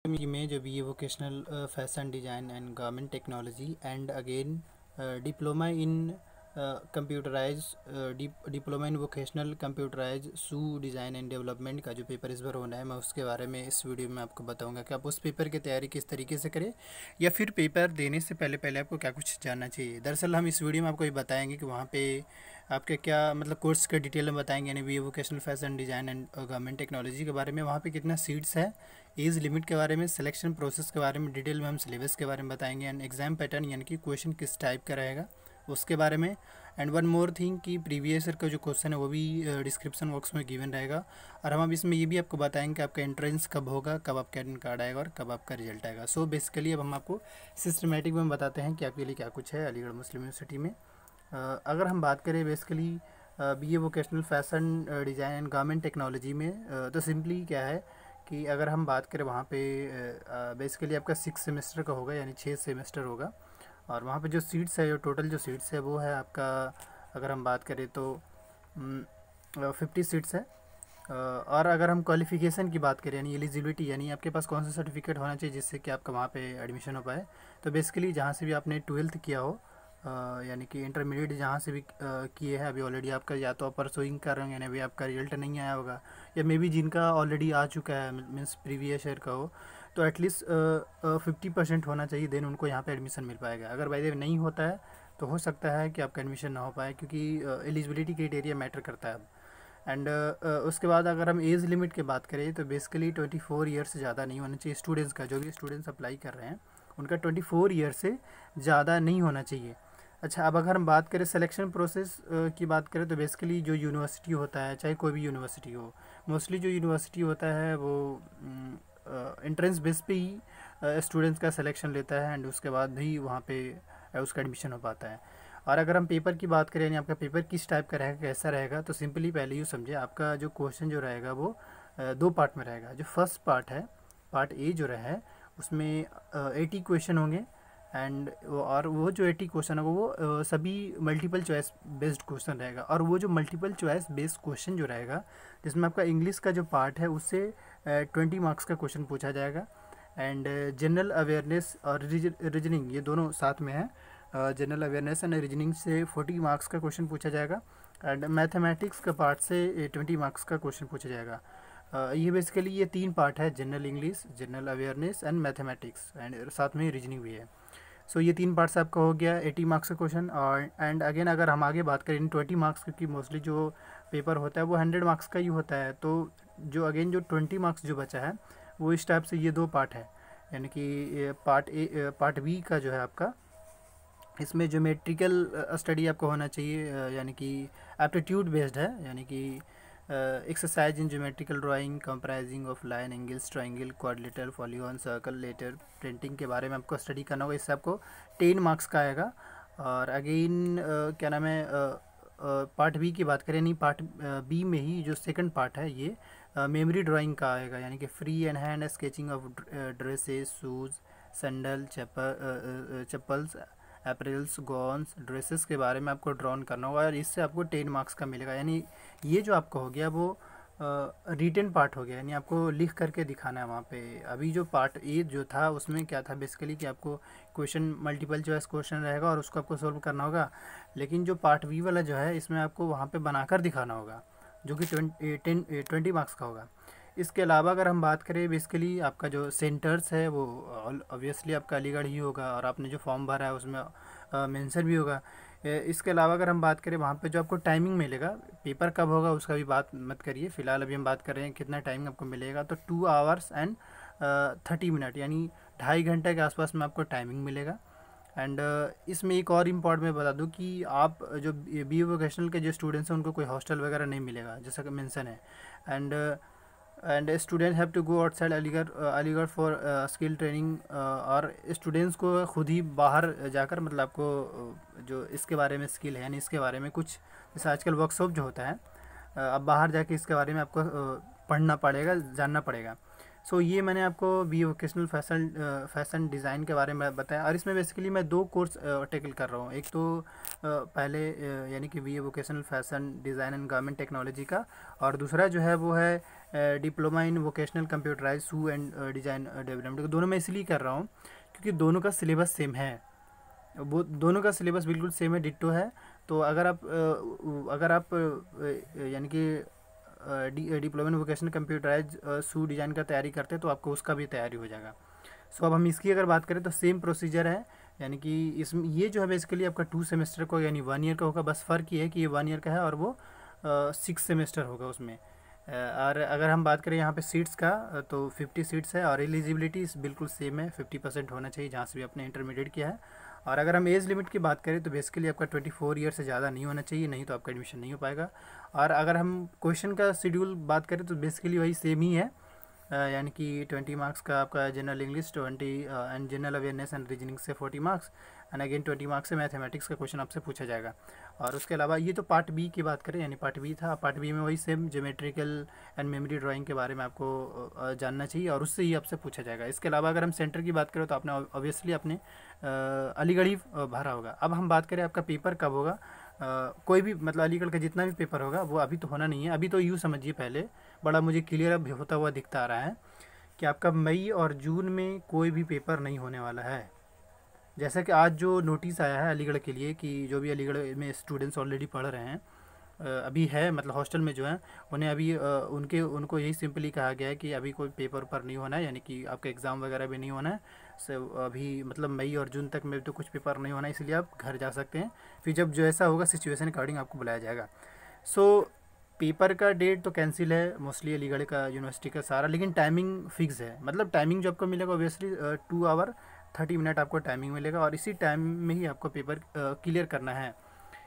में जो BA vocational fashion design and garment technology and again diploma in computerise diploma in vocational computerise shoe design and development का जो paper इस बार होना है, मैं उसके बारे में इस वीडियो में आपको बताऊंगा कि आप उस पेपर की तैयारी किस तरीके से करें या फिर पेपर देने से पहले आपको क्या कुछ जानना चाहिए। दरअसल हम इस वीडियो में आपको ये बताएंगे कि वहाँ पे आपके क्या मतलब कोर्स के डिटेल में बताएंगे, यानी BA vocational fashion design and government technology के बारे में, वहाँ पे कितना सीट्स है, एज लिमिट के बारे में, सिलेक्शन प्रोसेस के बारे में डिटेल में हम सिलेबस के बारे में बताएंगे, एंड एग्ज़ाम पैटर्न यानी कि क्वेश्चन किस टाइप का रहेगा उसके बारे में। एंड वन मोर थिंग कि प्रीवियस ईयर का जो क्वेश्चन है वो भी डिस्क्रिप्शन बॉक्स में गिवन रहेगा। और हम अब इसमें ये भी आपको बताएंगे कि आपका एंट्रेंस कब होगा, कब आपका एडमिट कार्ड आएगा और कब आपका रिजल्ट आएगा। सो बेसिकली अब हम आपको सिस्टमेटिक में बताते हैं कि आपके लिए क्या कुछ है अलीगढ़ मुस्लिम यूनिवर्सिटी में। अगर हम बात करें basically BA vocational fashion design and garment technology में, तो सिंपली क्या है कि अगर हम बात करें वहाँ पे बेसिकली आपका 6 सेमेस्टर का होगा, यानी 6 सेमेस्टर होगा। और वहाँ पे जो सीट्स है, जो टोटल जो सीट्स है वो है आपका, अगर हम बात करें तो 50 सीट्स है। और अगर हम क्वालिफ़िकेशन की बात करें यानी एलिजिबिलिटी, यानी आपके पास कौन सा सर्टिफिकेट होना चाहिए जिससे कि आपका वहाँ पे एडमिशन हो पाए, तो बेसिकली जहाँ से भी आपने 12th किया हो, यानी कि इंटरमीडिएट जहाँ से भी किए हैं, अभी ऑलरेडी आपका या तो आप परसुइंग कर रहे हो यानी अभी आपका रिजल्ट नहीं आया होगा, या मे बी जिनका ऑलरेडी आ चुका है मीन्स प्रीवियस ईयर का हो, तो एटलीस्ट 50% होना चाहिए, देन उनको यहाँ पे एडमिशन मिल पाएगा। अगर बाय द वे नहीं होता है तो हो सकता है कि आपका एडमिशन ना हो पाए, क्योंकि एलिजिबिलिटी क्राइटेरिया मैटर करता है अब। एंड उसके बाद अगर हम एज लिमिट की बात करें तो बेसिकली 24 ईयर से ज़्यादा नहीं होना चाहिए स्टूडेंट्स का, जो भी स्टूडेंट्स अप्लाई कर रहे हैं उनका 24 ईयर से ज़्यादा नहीं होना चाहिए। अच्छा, अब अगर हम बात करें सिलेक्शन प्रोसेस की बात करें तो बेसिकली जो यूनिवर्सिटी होता है, चाहे कोई भी यूनिवर्सिटी हो, मोस्टली जो यूनिवर्सिटी होता है वो एंट्रेंस बेस पे ही स्टूडेंट्स का सिलेक्शन लेता है, एंड उसके बाद भी वहाँ पे उसका एडमिशन हो पाता है। और अगर हम पेपर की बात करें यानी आपका पेपर किस टाइप का रहेगा, कैसा रहेगा, तो सिंपली पहले यूँ समझे, आपका जो क्वेश्चन जो रहेगा वो 2 पार्ट में रहेगा। जो फर्स्ट पार्ट है, पार्ट ए जो रहा है, उसमें 80 क्वेश्चन होंगे, एंड और वो जो 80 क्वेश्चन होगा वो सभी मल्टीपल चॉइस बेस्ड क्वेश्चन रहेगा। और वो जो मल्टीपल चॉइस बेस्ड क्वेश्चन जो रहेगा, जिसमें आपका इंग्लिश का जो पार्ट है उससे 20 मार्क्स का क्वेश्चन पूछा जाएगा, एंड जनरल अवेयरनेस और रीजनिंग ये दोनों साथ में है। जनरल अवेयरनेस एंड रीजनिंग से 40 मार्क्स का क्वेश्चन पूछा जाएगा, एंड मैथमेटिक्स का पार्ट से 20 मार्क्स का क्वेश्चन पूछा जाएगा। ये बेसिकली ये 3 पार्ट है, general English, general awareness and mathematics, and साथ में रीजनिंग भी है। सो ये 3 पार्ट्स आपका हो गया 80 मार्क्स का क्वेश्चन। और एंड अगेन अगर हम आगे बात करें इन 20 मार्क्स, क्योंकि मोस्टली जो पेपर होता है वो 100 मार्क्स का ही होता है, तो जो अगेन जो 20 मार्क्स जो बचा है वो इस टाइप से ये 2 पार्ट है, यानी कि पार्ट बी का जो है आपका, इसमें ज्योमेट्रिकल स्टडी आपको होना चाहिए, यानी कि एप्टीट्यूड बेस्ड है, यानी कि exercise in geometrical drawing comprising of line, angles, triangle, quadrilateral, polygon, circle, letter printing के बारे में आपको स्टडी करना होगा। इससे आपको 10 मार्क्स का आएगा। और अगेन क्या नाम है, पार्ट बी की बात करें, नहीं पार्ट बी में ही जो सेकंड पार्ट है ये मेमोरी ड्राइंग का आएगा, यानी कि free and hand sketching of dresses, shoes, sandal, chappals, apparels, gones, dresses के बारे में आपको ड्रॉन करना होगा, और इससे आपको 10 मार्क्स का मिलेगा। यानी ये जो आपका हो गया वो रिटन पार्ट हो गया, यानी आपको लिख करके दिखाना है वहाँ पे। अभी जो पार्ट ए जो था उसमें क्या था बेसिकली कि आपको क्वेश्चन मल्टीपल चॉइस क्वेश्चन रहेगा और उसको आपको सॉल्व करना होगा, लेकिन जो पार्ट बी वाला जो है इसमें आपको वहाँ पे बनाकर दिखाना होगा, जो कि 20 मार्क्स का होगा। इसके अलावा अगर हम बात करें बेसिकली आपका जो सेंटर्स है वो ऑब्वियसली आपका अलीगढ़ ही होगा, और आपने जो फॉर्म भरा है उसमें मेंशन भी होगा। इसके अलावा अगर हम बात करें वहाँ पे जो आपको टाइमिंग मिलेगा, पेपर कब होगा उसका भी बात मत करिए, फ़िलहाल अभी हम बात कर रहे हैं कितना टाइम आपको मिलेगा, तो 2 आवर्स एंड 30 मिनट, यानी 2.5 घंटे के आसपास में आपको टाइमिंग मिलेगा। एंड इसमें एक और इम्पॉर्ट मैं बता दूं कि आप जो BA वोकेशनल के जो स्टूडेंट्स हैं उनको कोई हॉस्टल वगैरह नहीं मिलेगा, जैसा कि मेंशन है। And student have to go outside Aligarh for skill training, और स्टूडेंट्स को खुद ही बाहर जाकर मतलब आपको जो इसके बारे में स्किल है, यानी इसके बारे में कुछ जैसे आजकल वर्कशॉप जो होता है, अब बाहर जाके इसके बारे में आपको पढ़ना पड़ेगा, जानना पड़ेगा। सो ये मैंने आपको BA वोकेशनल फैशन डिज़ाइन के बारे में बताया, और इसमें बेसिकली मैं 2 कोर्स टेकल कर रहा हूँ। एक तो पहले यानी कि BA vocational fashion design and garment technology का, और दूसरा जो है वो है diploma in vocational computerise shoe and design development, दोनों मैं इसलिए कर रहा हूँ क्योंकि दोनों का सिलेबस सेम है, वो दोनों का सिलेबस बिल्कुल सेम है, डिट्टो है। तो अगर आप यानी कि diploma in vocational computerise shoe design का तैयारी करते हैं तो आपको उसका भी तैयारी हो जाएगा। सो अब हम इसकी अगर बात करें तो सेम प्रोसीजर है, यानी कि इसमें ये जो है बेसिकली आपका 2 सेमेस्टर को यानी 1 ईयर का होगा, बस फ़र्क ये है कि ये 1 ईयर का है और वो 6 सेमेस्टर होगा उसमें। और अगर हम बात करें यहाँ पे सीट्स का तो 50 सीट्स है और एलिजिबिलिटी बिल्कुल सेम है, 50% होना चाहिए जहाँ से भी आपने इंटरमीडिएट किया है। और अगर हम एज लिमिट की बात करें तो बेसिकली आपका 24 ईयर से ज़्यादा नहीं होना चाहिए, नहीं तो आपका एडमिशन नहीं हो पाएगा। और अगर हम क्वेश्चन का शेड्यूल बात करें तो बेसिकली वही सेम ही है, यानी कि 20 मार्क्स का आपका general English 20 and general awareness and reasoning से 40 मार्क्स एंड अगेन 20 मार्क्स से मैथमेटिक्स का क्वेश्चन आपसे पूछा जाएगा। और उसके अलावा ये तो पार्ट बी की बात करें, यानी पार्ट बी था, पार्ट बी में वही same geometrical and memory drawing के बारे में आपको जानना चाहिए और उससे ही आपसे पूछा जाएगा। इसके अलावा अगर हम सेंटर की बात करें तो आपने ऑब्वियसली अपने अलीगढ़ ही भरा होगा। अब हम बात करें आपका पेपर कब होगा, कोई भी मतलब अलीगढ़ का जितना भी पेपर होगा वो अभी तो होना नहीं है, अभी तो यूँ समझिए पहले बड़ा मुझे क्लियर अब होता हुआ दिखता आ रहा है कि आपका मई और जून में कोई भी पेपर नहीं होने वाला है। जैसा कि आज जो नोटिस आया है अलीगढ़ के लिए कि जो भी अलीगढ़ में स्टूडेंट्स ऑलरेडी पढ़ रहे हैं अभी है मतलब हॉस्टल में जो है उन्हें अभी उनको यही सिंपली कहा गया है कि अभी कोई पेपर पर नहीं होना है, यानी कि आपका एग्ज़ाम वगैरह भी नहीं होना है। अभी मतलब मई और जून तक में तो कुछ पेपर नहीं होना है, इसलिए आप घर जा सकते हैं। फिर जब जो ऐसा होगा सिचुएशन अकॉर्डिंग आपको बुलाया जाएगा। सो पेपर का डेट तो कैंसिल है मोस्टली अलीगढ़ का यूनिवर्सिटी का सारा, लेकिन टाइमिंग फिक्स है, मतलब टाइमिंग जो आपको मिलेगा ऑब्वियसली 2 आवर 30 मिनट आपको टाइमिंग मिलेगा और इसी टाइम में ही आपको पेपर क्लियर करना है।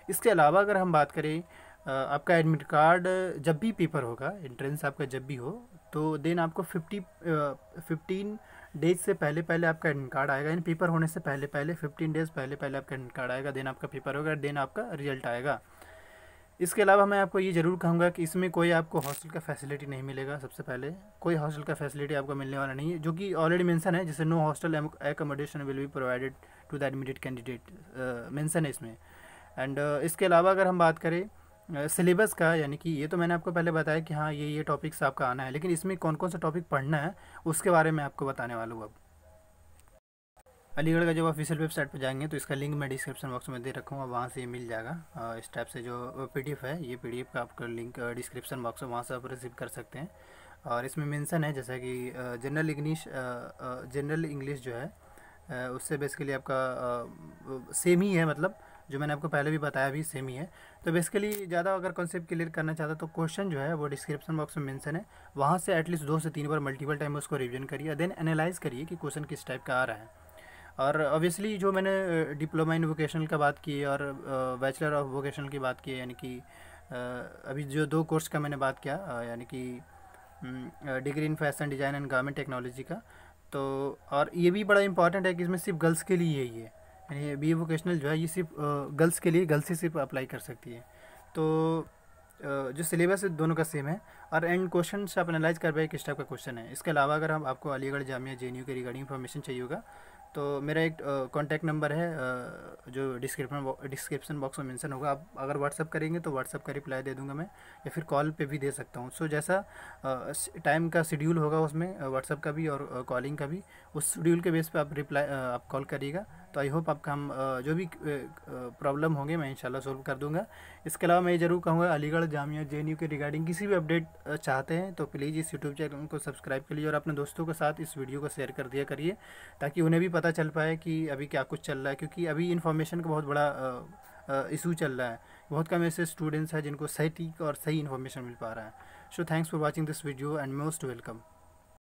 इसके अलावा अगर हम बात करें आपका एडमिट कार्ड जब भी पेपर होगा, एंट्रेंस आपका जब भी हो तो देन आपको 15 डेज से पहले पहले आपका एडमिट कार्ड आएगा, यानी पेपर होने से पहले पहले 15 डेज़ पहले पहले आपका एडमिट कार्ड आएगा, देन आपका पेपर होगा, देन आपका रिजल्ट आएगा। इसके अलावा मैं आपको ये ज़रूर कहूँगा कि इसमें कोई आपको हॉस्टल का फैसिलिटी नहीं मिलेगा। सबसे पहले कोई हॉस्टल का फैसिलिटी आपको मिलने वाला नहीं है, जो कि ऑलरेडी मेंशन है, जैसे no hostel accommodation will be provided to the admitted candidate mention है इसमें। एंड इसके अलावा अगर हम बात करें सिलेबस का, यानी कि ये तो मैंने आपको पहले बताया कि हाँ ये टॉपिक्स आपका आना है, लेकिन इसमें कौन कौन सा टॉपिक पढ़ना है उसके बारे में आपको बताने वाला हूँ। अब अलीगढ़ का जब ऑफिशियल वेबसाइट पर जाएंगे तो इसका लिंक मैं डिस्क्रिप्शन बॉक्स में दे रखूँगा, वहाँ से ये मिल जाएगा। इस टाइप से जो पीडीएफ है, ये पीडीएफ का आपका लिंक डिस्क्रिप्शन बॉक्स है, वहाँ से आप रिसीव कर सकते हैं। और इसमें मेंशन है जैसा कि जनरल इंग्लिश जो है उससे बेसिकली आपका सेम ही है, मतलब जो मैंने आपको पहले भी बताया भी सेम ही है। तो बेसिकली ज़्यादा अगर कॉन्सेप्ट क्लियर करना चाहता तो क्वेश्चन जो है वो डिस्क्रिप्शन बॉक्स में मेंशन है, वहाँ से एटलीस्ट 2 से 3 बार मल्टीपल टाइम उसको रिवीजन करिए, देन एनालाइज़ करिए कि क्वेश्चन किस टाइप का आ रहा है। और ऑब्वियसली जो मैंने डिप्लोमा इन वोकेशनल का बात की और बैचलर ऑफ वोकेशनल की बात की, यानी कि अभी जो 2 कोर्स का मैंने बात किया, यानी कि degree in fashion design and garment technology का, तो और ये भी बड़ा इंपॉर्टेंट है कि इसमें सिर्फ गर्ल्स के लिए ही है, यानी बी ए वोकेशनल जो है ये सिर्फ गर्ल्स के लिए, गर्ल्स ही सिर्फ अप्लाई कर सकती है। तो जो सिलेबस है दोनों का सेम है और एंड क्वेश्चन से आप एनालाइज कर पाए किस टाइप का क्वेश्चन है। इसके अलावा अगर हम आपको अलीगढ़ जामिया JNU के रिगार्डिंग इन्फॉर्मेशन चाहिए होगा तो मेरा एक कॉन्टैक्ट नंबर है जो डिस्क्रिप्शन बॉक्स में मेंशन होगा, आप अगर व्हाट्सअप करेंगे तो व्हाट्सअप का रिप्लाई दे दूंगा मैं, या फिर कॉल पे भी दे सकता हूँ। सो जैसा टाइम का शेड्यूल होगा उसमें व्हाट्सअप का भी और कॉलिंग का भी, उस शेड्यूल के बेस पे आप रिप्लाई आप कॉल करिएगा। तो आई होप आपका हम जो भी प्रॉब्लम होंगे मैं इंशाल्लाह सोल्व कर दूंगा। इसके अलावा मैं ये ज़रूर कहूँगा अलीगढ़ जामिया JNU के रिगार्डिंग किसी भी अपडेट चाहते हैं तो प्लीज़ इस यूट्यूब चैनल को सब्सक्राइब करिए और अपने दोस्तों के साथ इस वीडियो को शेयर कर दिया करिए, ताकि उन्हें भी पता चल पाए कि अभी क्या कुछ चल रहा है, क्योंकि अभी इन्फॉर्मेशन का बहुत बड़ा इशू चल रहा है। बहुत कम ऐसे स्टूडेंट्स हैं जिनको सही और सही इन्फॉर्मेशन मिल पा रहा है। So thanks for watching this video and most welcome.